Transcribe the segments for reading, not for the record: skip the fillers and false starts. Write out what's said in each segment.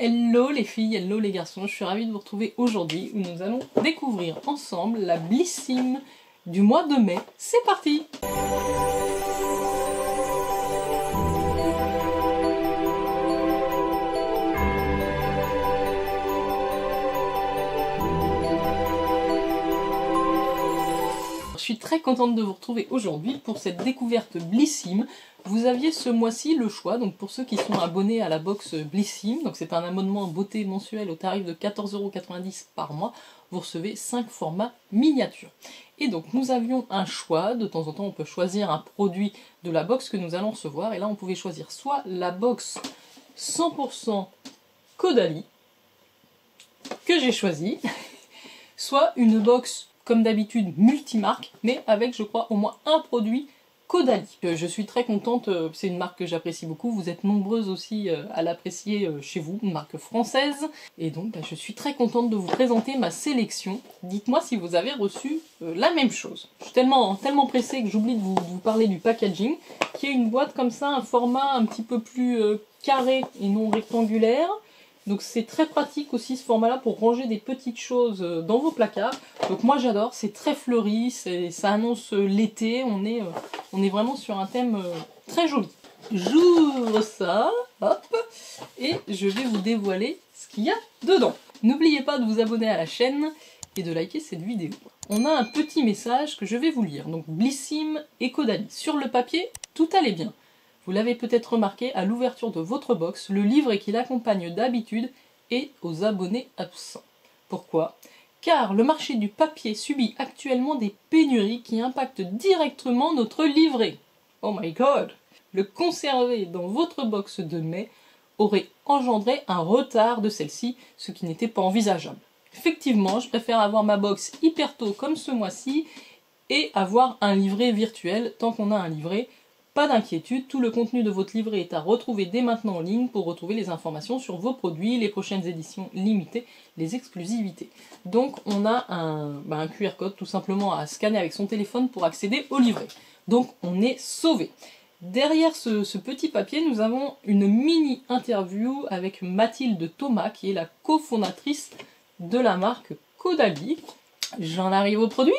Hello les filles, hello les garçons, je suis ravie de vous retrouver aujourd'hui où nous allons découvrir ensemble la Blissim du mois de mai. C'est parti! Je suis très contente de vous retrouver aujourd'hui pour cette découverte Blissim. Vous aviez ce mois-ci le choix, donc pour ceux qui sont abonnés à la box Blissim, donc c'est un abonnement beauté mensuel au tarif de 14,90 € par mois, vous recevez 5 formats miniatures. Et donc nous avions un choix, de temps en temps on peut choisir un produit de la box que nous allons recevoir, et là on pouvait choisir soit la box 100% Caudalie, que j'ai choisi, soit une box comme d'habitude multimarque, mais avec je crois au moins un produit Caudalie. Je suis très contente, c'est une marque que j'apprécie beaucoup, vous êtes nombreuses aussi à l'apprécier chez vous, une marque française, et donc je suis très contente de vous présenter ma sélection. Dites-moi si vous avez reçu la même chose. Je suis tellement pressée que j'oublie de vous parler du packaging, qui est une boîte comme ça, un format un petit peu plus carré et non rectangulaire. Donc c'est très pratique aussi ce format-là pour ranger des petites choses dans vos placards. Donc moi j'adore, c'est très fleuri, ça annonce l'été, on est vraiment sur un thème très joli. J'ouvre ça, hop, et je vais vous dévoiler ce qu'il y a dedans. N'oubliez pas de vous abonner à la chaîne et de liker cette vidéo. On a un petit message que je vais vous lire. Donc Blissim et Caudalie. Sur le papier, tout allait bien. Vous l'avez peut-être remarqué à l'ouverture de votre box, le livret qui l'accompagne d'habitude est aux abonnés absents. Pourquoi? Car le marché du papier subit actuellement des pénuries qui impactent directement notre livret. Oh my god! Le conserver dans votre box de mai aurait engendré un retard de celle-ci, ce qui n'était pas envisageable. Effectivement, je préfère avoir ma box hyper tôt comme ce mois-ci et avoir un livret virtuel tant qu'on a un livret. Pas d'inquiétude, tout le contenu de votre livret est à retrouver dès maintenant en ligne pour retrouver les informations sur vos produits, les prochaines éditions limitées, les exclusivités. Donc on a un QR code tout simplement à scanner avec son téléphone pour accéder au livret. Donc on est sauvé. Derrière ce petit papier, nous avons une mini interview avec Mathilde Thomas qui est la cofondatrice de la marque Caudalie. J'en arrive au produit.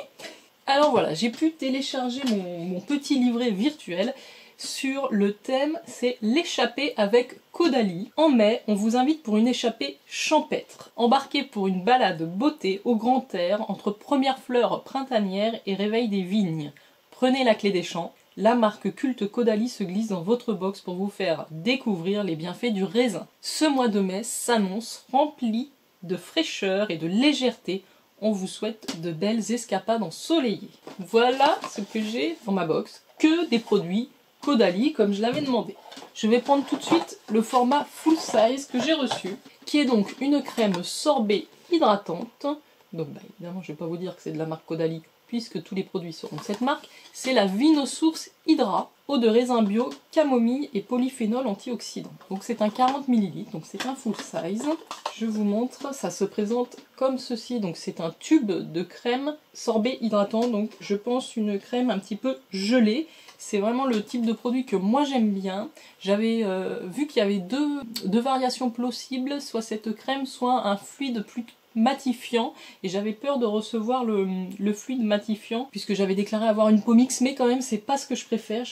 Alors voilà, j'ai pu télécharger mon petit livret virtuel sur le thème, c'est l'échappée avec Caudalie. En mai, on vous invite pour une échappée champêtre. Embarquez pour une balade beauté au grand air entre premières fleurs printanières et réveil des vignes. Prenez la clé des champs. La marque culte Caudalie se glisse dans votre box pour vous faire découvrir les bienfaits du raisin. Ce mois de mai s'annonce rempli de fraîcheur et de légèreté. On vous souhaite de belles escapades ensoleillées. Voilà ce que j'ai dans ma box. Que des produits Caudalie comme je l'avais demandé. Je vais prendre tout de suite le format full size que j'ai reçu, qui est donc une crème sorbet hydratante. Donc évidemment je ne vais pas vous dire que c'est de la marque Caudalie puisque tous les produits seront de cette marque. C'est la Vinosource Hydra, eau de raisin bio, camomille et polyphénol antioxydant. Donc c'est un 40 ml, donc c'est un full size. Je vous montre, ça se présente comme ceci. Donc c'est un tube de crème sorbet hydratant, donc je pense une crème un petit peu gelée. C'est vraiment le type de produit que moi j'aime bien. J'avais vu qu'il y avait deux variations possibles, soit cette crème, soit un fluide plus matifiant, et j'avais peur de recevoir le fluide matifiant puisque j'avais déclaré avoir une peau mixte, mais quand même c'est pas ce que je préfère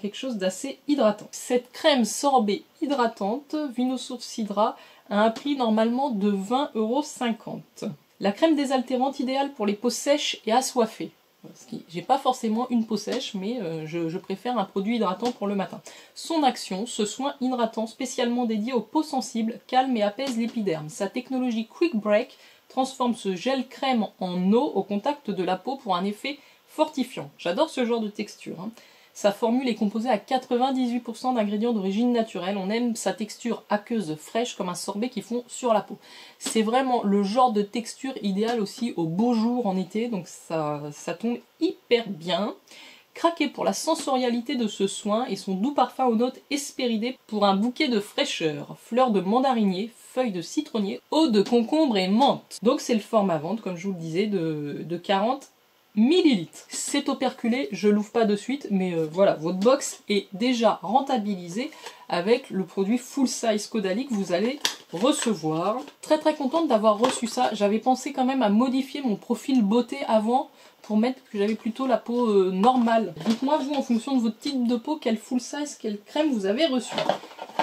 quelque chose d'assez hydratant. Cette crème sorbet hydratante Vinosource Hydra a un prix normalement de 20,50 €. La crème désaltérante idéale pour les peaux sèches et assoiffées. J'ai pas forcément une peau sèche, mais je préfère un produit hydratant pour le matin. Son action, ce soin hydratant spécialement dédié aux peaux sensibles, calme et apaise l'épiderme. Sa technologie Quick Break transforme ce gel crème en eau au contact de la peau pour un effet fortifiant. J'adore ce genre de texture. Sa formule est composée à 98% d'ingrédients d'origine naturelle. On aime sa texture aqueuse fraîche comme un sorbet qui fond sur la peau. C'est vraiment le genre de texture idéal aussi aux beaux jours en été, donc ça tombe hyper bien. Craquez pour la sensorialité de ce soin et son doux parfum aux notes hespéridées pour un bouquet de fraîcheur. Fleurs de mandarinier, feuilles de citronnier, eau de concombre et menthe. Donc c'est le format vente, comme je vous le disais, de 40 ml. C'est operculé, je l'ouvre pas de suite, mais voilà, votre box est déjà rentabilisée avec le produit full size Caudalie que vous allez recevoir. Très très contente d'avoir reçu ça. J'avais pensé quand même à modifier mon profil beauté avant pour mettre que j'avais plutôt la peau normale. Dites-moi vous, en fonction de votre type de peau, quelle full size, quelle crème vous avez reçu.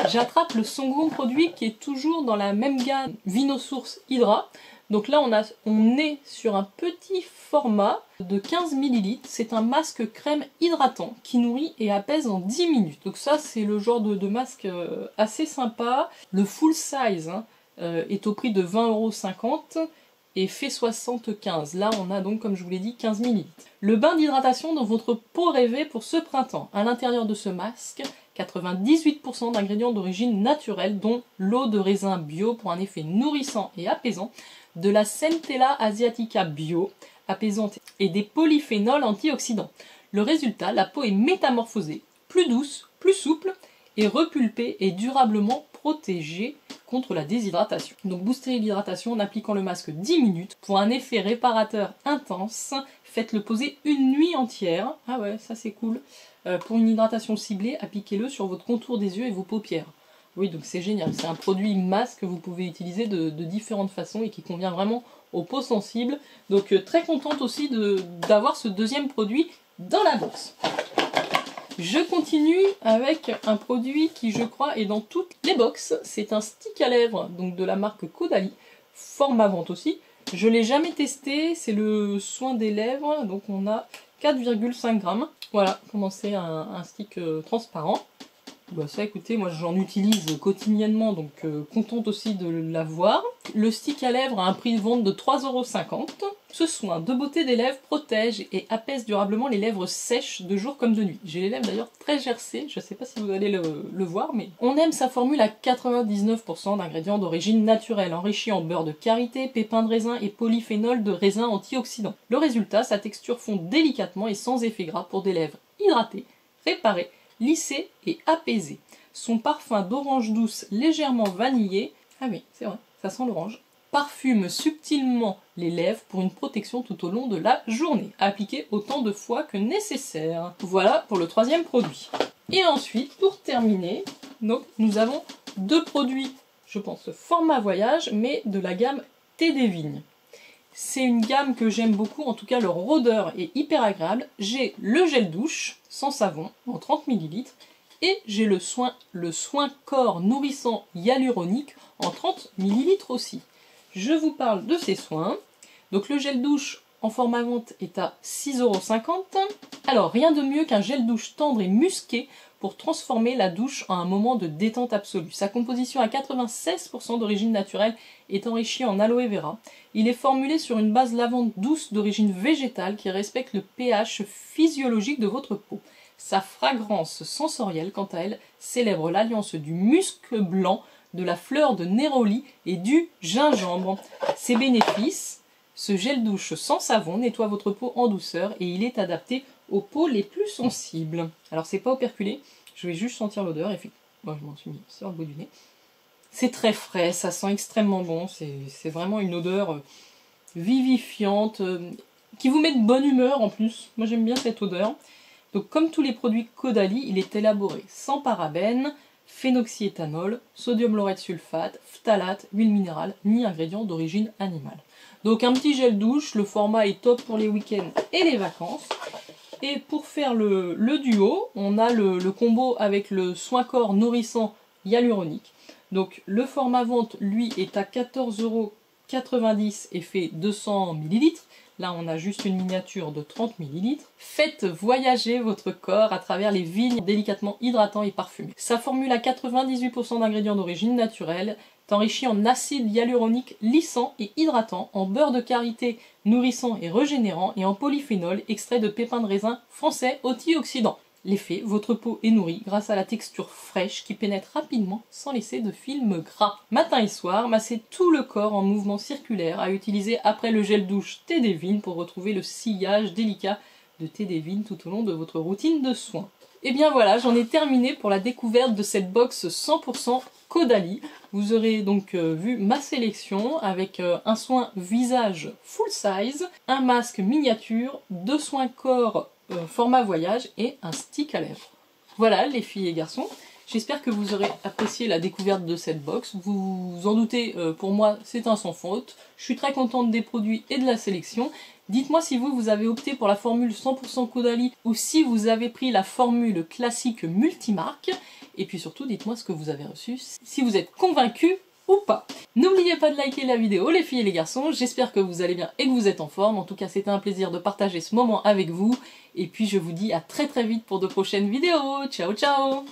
J'attrape le second produit qui est toujours dans la même gamme Vinosource Hydra. Donc là on est sur un petit format de 15 ml. C'est un masque crème hydratant qui nourrit et apaise en 10 minutes. Donc ça c'est le genre de masque assez sympa. Le full size est au prix de 20,50 € et fait 75. Là on a donc, comme je vous l'ai dit, 15 ml. Le bain d'hydratation dans votre peau rêvée pour ce printemps. À l'intérieur de ce masque, 98% d'ingrédients d'origine naturelle, dont l'eau de raisin bio pour un effet nourrissant et apaisant, de la Centella asiatica bio, apaisante, et des polyphénols antioxydants. Le résultat, la peau est métamorphosée, plus douce, plus souple, et repulpée et durablement protégée contre la déshydratation. Donc booster l'hydratation en appliquant le masque 10 minutes. Pour un effet réparateur intense, faites-le poser une nuit entière. Ah ouais, ça c'est cool. Pour une hydratation ciblée, appliquez-le sur votre contour des yeux et vos paupières. Oui, donc c'est génial. C'est un produit masque que vous pouvez utiliser de différentes façons et qui convient vraiment aux peaux sensibles. Donc très contente aussi d'avoir ce deuxième produit dans la box. Je continue avec un produit qui, je crois, est dans toutes les box. C'est un stick à lèvres, donc de la marque Caudalie, format vente aussi. Je ne l'ai jamais testé, c'est le soin des lèvres, donc on a 4,5 grammes. Voilà comment c'est un stick transparent. Bah ça, écoutez, moi j'en utilise quotidiennement, donc contente aussi de l'avoir. Le stick à lèvres a un prix de vente de 3,50 €. Ce soin de beauté des lèvres protège et apaise durablement les lèvres sèches de jour comme de nuit. J'ai les lèvres d'ailleurs très gercées, je ne sais pas si vous allez le voir, mais on aime sa formule à 99% d'ingrédients d'origine naturelle, enrichis en beurre de karité, pépins de raisin et polyphénol de raisin antioxydant. Le résultat, sa texture fond délicatement et sans effet gras pour des lèvres hydratées, réparées, lissé et apaisé. Son parfum d'orange douce légèrement vanillé, ah oui, c'est vrai, ça sent l'orange, parfume subtilement les lèvres pour une protection tout au long de la journée, appliquée autant de fois que nécessaire. Voilà pour le troisième produit. Et ensuite, pour terminer, donc, nous avons deux produits, je pense, format voyage, mais de la gamme Thé des Vignes. C'est une gamme que j'aime beaucoup, en tout cas leur odeur est hyper agréable. J'ai le gel douche sans savon en 30 ml et j'ai le soin corps nourrissant hyaluronique en 30 ml aussi. Je vous parle de ces soins. Donc le gel douche en format vente est à 6,50 €. Alors rien de mieux qu'un gel douche tendre et musqué pour transformer la douche en un moment de détente absolue. Sa composition à 96% d'origine naturelle est enrichie en aloe vera. Il est formulé sur une base lavande douce d'origine végétale qui respecte le pH physiologique de votre peau. Sa fragrance sensorielle, quant à elle, célèbre l'alliance du musc blanc, de la fleur de néroli et du gingembre. Ses bénéfices: ce gel douche sans savon nettoie votre peau en douceur et il est adapté aux peaux les plus sensibles. Alors c'est pas operculé, je vais juste sentir l'odeur. Bon, je m'en suis mis sur le bout du nez. C'est très frais, ça sent extrêmement bon, c'est vraiment une odeur vivifiante, qui vous met de bonne humeur en plus. Moi j'aime bien cette odeur. Donc comme tous les produits Caudalie, il est élaboré sans parabènes, phénoxyéthanol, sodium laureth sulfate, phtalate, huile minérale, ni ingrédients d'origine animale. Donc un petit gel douche, le format est top pour les week-ends et les vacances. Et pour faire le duo, on a le combo avec le soin corps nourrissant hyaluronique. Donc le format vente, lui, est à 14,90 € et fait 200 ml. Là, on a juste une miniature de 30 ml. Faites voyager votre corps à travers les vignes délicatement hydratants et parfumés. Sa formule à 98% d'ingrédients d'origine naturelle est enrichie en acide hyaluronique lissant et hydratant, en beurre de karité nourrissant et régénérant et en polyphénol extrait de pépins de raisin français antioxydants. L'effet, votre peau est nourrie grâce à la texture fraîche qui pénètre rapidement sans laisser de film gras. Matin et soir, massez tout le corps en mouvement circulaire à utiliser après le gel douche Thé des Vignes pour retrouver le sillage délicat de Thé des Vignes tout au long de votre routine de soins. Et bien voilà, j'en ai terminé pour la découverte de cette box 100% Caudalie. Vous aurez donc vu ma sélection avec un soin visage full size, un masque miniature, 2 soins corps format voyage et un stick à lèvres. Voilà les filles et garçons, j'espère que vous aurez apprécié la découverte de cette box. Vous vous en doutez, pour moi c'est un sans faute. Je suis très contente des produits et de la sélection. Dites-moi si vous avez opté pour la formule 100% Caudalie ou si vous avez pris la formule classique multimarque. Et puis surtout, dites-moi ce que vous avez reçu, si vous êtes convaincus ou pas. N'oubliez pas de liker la vidéo, les filles et les garçons. J'espère que vous allez bien et que vous êtes en forme. En tout cas, c'était un plaisir de partager ce moment avec vous. Et puis, je vous dis à très vite pour de prochaines vidéos. Ciao, ciao!